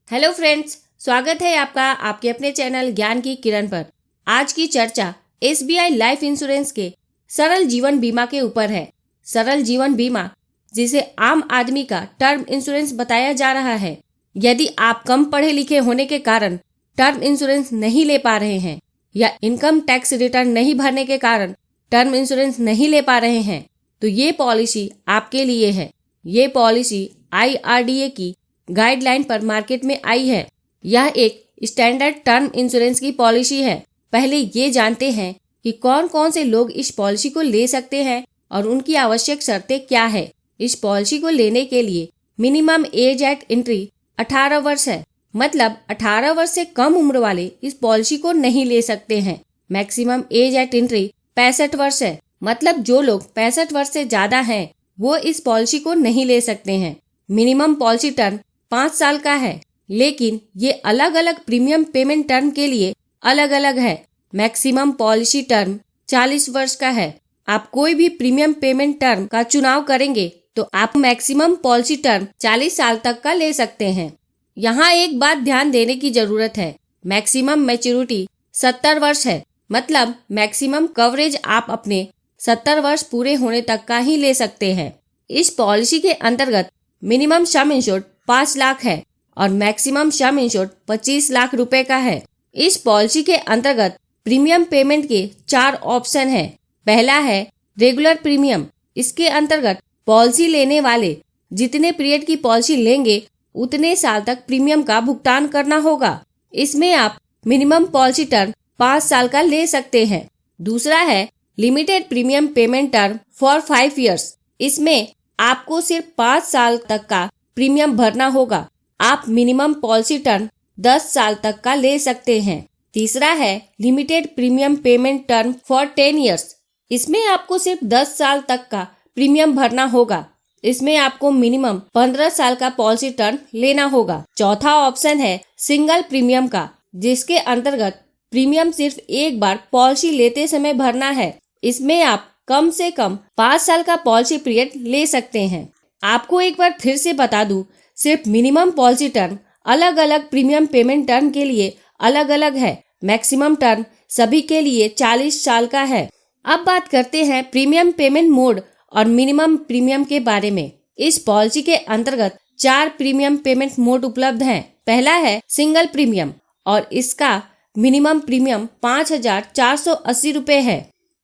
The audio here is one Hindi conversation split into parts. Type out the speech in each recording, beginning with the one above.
हेलो फ्रेंड्स, स्वागत है आपका आपके अपने चैनल ज्ञान की किरण पर। आज की चर्चा SBI लाइफ इंश्योरेंस के सरल जीवन बीमा के ऊपर है। सरल जीवन बीमा, जिसे आम आदमी का टर्म इंश्योरेंस बताया जा रहा है। यदि आप कम पढ़े लिखे होने के कारण टर्म इंश्योरेंस नहीं ले पा रहे हैं या इनकम टैक्स रिटर्न नहीं भरने के कारण टर्म इंश्योरेंस नहीं ले पा रहे हैं, तो ये पॉलिसी आपके लिए है। ये पॉलिसी IRDA की गाइडलाइन पर मार्केट में आई है। यह एक स्टैंडर्ड टर्म इंश्योरेंस की पॉलिसी है। पहले ये जानते हैं कि कौन कौन से लोग इस पॉलिसी को ले सकते हैं और उनकी आवश्यक शर्तें क्या है। इस पॉलिसी को लेने के लिए मिनिमम एज एट एंट्री 18 वर्ष है। मतलब 18 वर्ष से कम उम्र वाले इस पॉलिसी को नहीं ले सकते हैं। मैक्सिमम एज एट एंट्री 65 वर्ष है। मतलब जो लोग 65 वर्ष से ज्यादा हैं वो इस पॉलिसी को नहीं ले सकते हैं। मिनिमम पॉलिसी टर्म 5 साल का है, लेकिन ये अलग अलग प्रीमियम पेमेंट टर्म के लिए अलग अलग है। मैक्सिमम पॉलिसी टर्म 40 वर्ष का है। आप कोई भी प्रीमियम पेमेंट टर्म का चुनाव करेंगे तो आप मैक्सिमम पॉलिसी टर्म 40 साल तक का ले सकते हैं। यहाँ एक बात ध्यान देने की जरूरत है। मैक्सिमम मैच्योरिटी 70 वर्ष है। मतलब मैक्सिमम कवरेज आप अपने 70 वर्ष पूरे होने तक का ही ले सकते हैं। इस पॉलिसी के अंतर्गत मिनिमम सम इंश्योर्ड 5 लाख है और मैक्सिमम सम इंश्योर्ड 25 लाख रुपए का है। इस पॉलिसी के अंतर्गत प्रीमियम पेमेंट के 4 ऑप्शन हैं। पहला है रेगुलर प्रीमियम। इसके अंतर्गत पॉलिसी लेने वाले जितने पीरियड की पॉलिसी लेंगे उतने साल तक प्रीमियम का भुगतान करना होगा। इसमें आप मिनिमम पॉलिसी टर्म 5 साल का ले सकते हैं। दूसरा है limited premium payment term for 5 years. इसमें आपको सिर्फ 5 साल तक का प्रीमियम भरना होगा। आप मिनिमम पॉलिसी टर्म 10 साल तक का ले सकते हैं। तीसरा है limited premium payment term for 10 years. इसमें आपको सिर्फ 10 साल तक का प्रीमियम भरना होगा। इसमें आपको मिनिमम 15 साल का पॉलिसी टर्म लेना होगा। चौथा ऑप्शन है सिंगल प्रीमियम का, जिसके अंतर्गत प्रीमियम सिर्फ एक बार पॉलिसी लेते समय भरना है। इसमें आप कम से कम 5 साल का पॉलिसी पीरियड ले सकते हैं। आपको एक बार फिर से बता दूं, सिर्फ मिनिमम पॉलिसी टर्म अलग अलग प्रीमियम पेमेंट टर्म के लिए अलग अलग है। मैक्सिमम टर्म सभी के लिए 40 साल का है। अब बात करते हैं प्रीमियम पेमेंट मोड और मिनिमम प्रीमियम के बारे में। इस पॉलिसी के अंतर्गत 4 प्रीमियम पेमेंट मोड उपलब्ध हैं। पहला है सिंगल प्रीमियम और इसका मिनिमम प्रीमियम 5,480 रुपए है।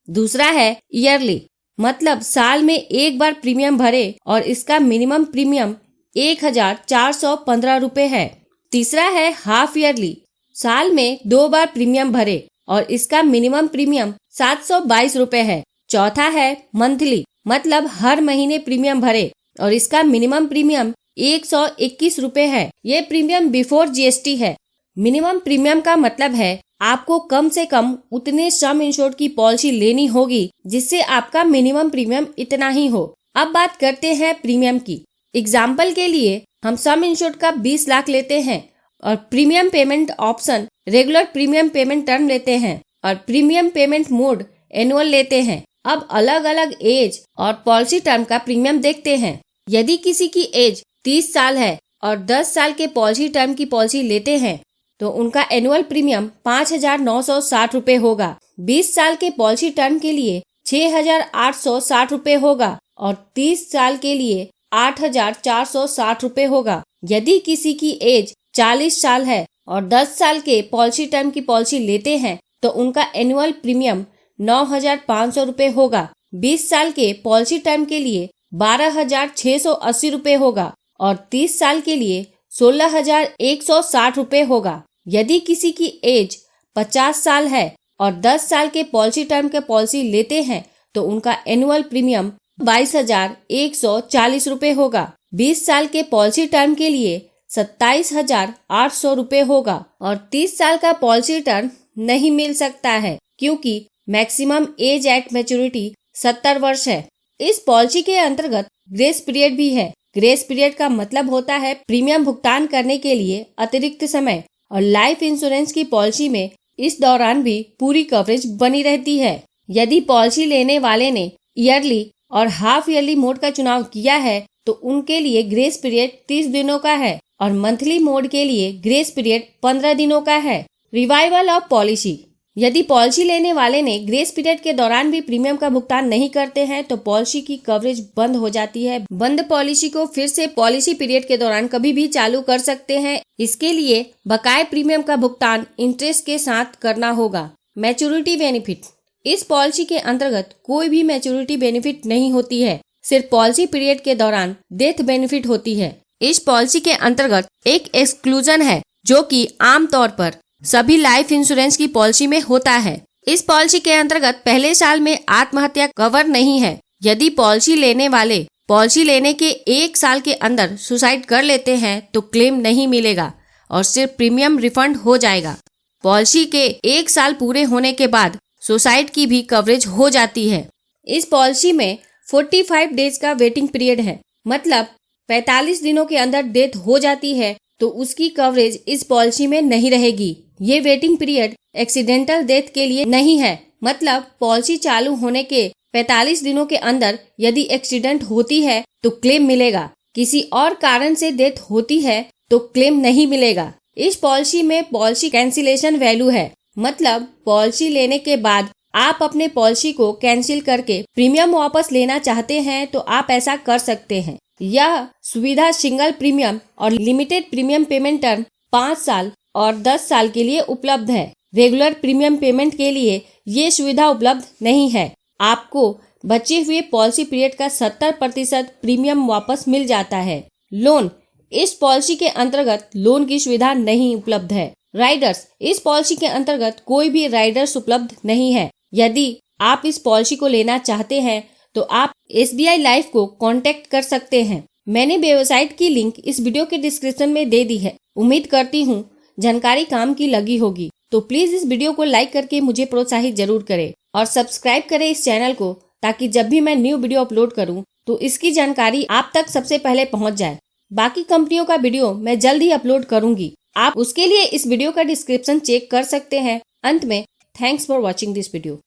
दूसरा है ईयरली, मतलब साल में एक बार प्रीमियम भरे और इसका मिनिमम प्रीमियम 1,415 रुपए है। तीसरा है हाफ ईयरली, साल में 2 बार प्रीमियम भरे और इसका मिनिमम प्रीमियम 722 रुपए है। चौथा है मंथली, मतलब हर महीने प्रीमियम भरे और इसका मिनिमम प्रीमियम 121 रुपए है। ये प्रीमियम बिफोर GST है। मिनिमम प्रीमियम का मतलब है आपको कम से कम उतने सम इंश्योर्ड की पॉलिसी लेनी होगी जिससे आपका मिनिमम प्रीमियम इतना ही हो। अब बात करते हैं प्रीमियम की। एग्जाम्पल के लिए हम सम इंश्योर्ड का 20 लाख लेते हैं और premium payment option regular premium payment term लेते हैं और प्रीमियम पेमेंट मोड एनुअल लेते हैं। अब अलग अलग एज और पॉलिसी टर्म का प्रीमियम देखते हैं। यदि किसी की एज 30 साल है और 10 साल के पॉलिसी टर्म की पॉलिसी लेते हैं तो उनका एनुअल प्रीमियम 5,960 रुपए होगा। 20 साल के पॉलिसी टर्म के लिए 6,860 रुपए होगा और 30 साल के लिए 8,460 रुपए होगा। यदि किसी की एज 40 साल है और 10 साल के पॉलिसी टर्म की पॉलिसी लेते हैं तो उनका एनुअल प्रीमियम 9,500 रुपए होगा। 20 साल के पॉलिसी टर्म के लिए 12,680 रुपए होगा और 30 साल के लिए 16,160 रुपए होगा। यदि किसी की एज 50 साल है और 10 साल के पॉलिसी टर्म के पॉलिसी लेते हैं तो उनका एनुअल प्रीमियम 22,140 रुपए होगा। 20 साल के पॉलिसी टर्म के लिए 27,800 रुपए होगा और 30 साल का पॉलिसी टर्म नहीं मिल सकता है क्योंकि मैक्सिमम एज एट मैच्योरिटी 70 वर्ष है। इस पॉलिसी के अंतर्गत ग्रेस पीरियड भी है। ग्रेस पीरियड का मतलब होता है प्रीमियम भुगतान करने के लिए अतिरिक्त समय, और लाइफ इंश्योरेंस की पॉलिसी में इस दौरान भी पूरी कवरेज बनी रहती है। यदि पॉलिसी लेने वाले ने ईयरली और हाफ ईयरली मोड का चुनाव किया है तो उनके लिए ग्रेस पीरियड 30 दिनों का है और मंथली मोड के लिए ग्रेस पीरियड 15 दिनों का है। Revival of policy. यदि पॉलिसी लेने वाले ने ग्रेस पीरियड के दौरान भी प्रीमियम का भुगतान नहीं करते हैं तो पॉलिसी की कवरेज बंद हो जाती है। बंद पॉलिसी को फिर से पॉलिसी पीरियड के दौरान कभी भी चालू कर सकते हैं। इसके लिए बकाये प्रीमियम का भुगतान इंटरेस्ट के साथ करना होगा। Maturity benefit. इस पॉलिसी के अंतर्गत कोई भी मैच्योरिटी बेनिफिट नहीं होती है, सिर्फ पॉलिसी पीरियड के दौरान डेथ बेनिफिट होती है। इस पॉलिसी के अंतर्गत एक एक्सक्लूजन है जो कि आमतौर पर सभी लाइफ इंश्योरेंस की पॉलिसी में होता है। इस पॉलिसी के अंतर्गत पहले साल में आत्महत्या कवर नहीं है। यदि पॉलिसी लेने वाले पॉलिसी लेने के 1 साल के अंदर सुसाइड कर लेते हैं तो क्लेम नहीं मिलेगा और सिर्फ प्रीमियम रिफंड हो जाएगा। पॉलिसी के 1 साल पूरे होने के बाद सुसाइड की भी कवरेज हो जाती है। इस पॉलिसी में 45 डेज का वेटिंग पीरियड है, मतलब 45 दिनों के अंदर डेथ हो जाती है तो उसकी कवरेज इस पॉलिसी में नहीं रहेगी। ये वेटिंग पीरियड एक्सीडेंटल डेथ के लिए नहीं है, मतलब पॉलिसी चालू होने के 45 दिनों के अंदर यदि एक्सीडेंट होती है तो क्लेम मिलेगा, किसी और कारण से डेथ होती है तो क्लेम नहीं मिलेगा। इस पॉलिसी में पॉलिसी कैंसिलेशन वैल्यू है, मतलब पॉलिसी लेने के बाद आप अपने पॉलिसी को कैंसिल करके प्रीमियम वापस लेना चाहते हैं तो आप ऐसा कर सकते हैं। यह सुविधा सिंगल प्रीमियम और लिमिटेड प्रीमियम पेमेंट टर्म 5 साल और 10 साल के लिए उपलब्ध है। रेगुलर प्रीमियम पेमेंट के लिए ये सुविधा उपलब्ध नहीं है। आपको बचे हुए पॉलिसी पीरियड का 70% प्रीमियम वापस मिल जाता है। लोन। इस पॉलिसी के अंतर्गत लोन की सुविधा नहीं उपलब्ध है। राइडर्स। इस पॉलिसी के अंतर्गत कोई भी राइडर्स उपलब्ध नहीं है। यदि आप इस पॉलिसी को लेना चाहते हैं तो आप SBI लाइफ को कांटेक्ट कर सकते हैं। मैंने वेबसाइट की लिंक इस वीडियो के डिस्क्रिप्शन में दे दी है। उम्मीद करती हूँ जानकारी काम की लगी होगी, तो प्लीज इस वीडियो को लाइक करके मुझे प्रोत्साहित जरूर करें और सब्सक्राइब करें इस चैनल को, ताकि जब भी मैं न्यू वीडियो अपलोड करूँ तो इसकी जानकारी आप तक सबसे पहले पहुँच जाए। बाकी कंपनियों का वीडियो मैं जल्द ही अपलोड करूंगी, आप उसके लिए इस वीडियो का डिस्क्रिप्शन चेक कर सकते हैं। अंत में thanks for watching this video.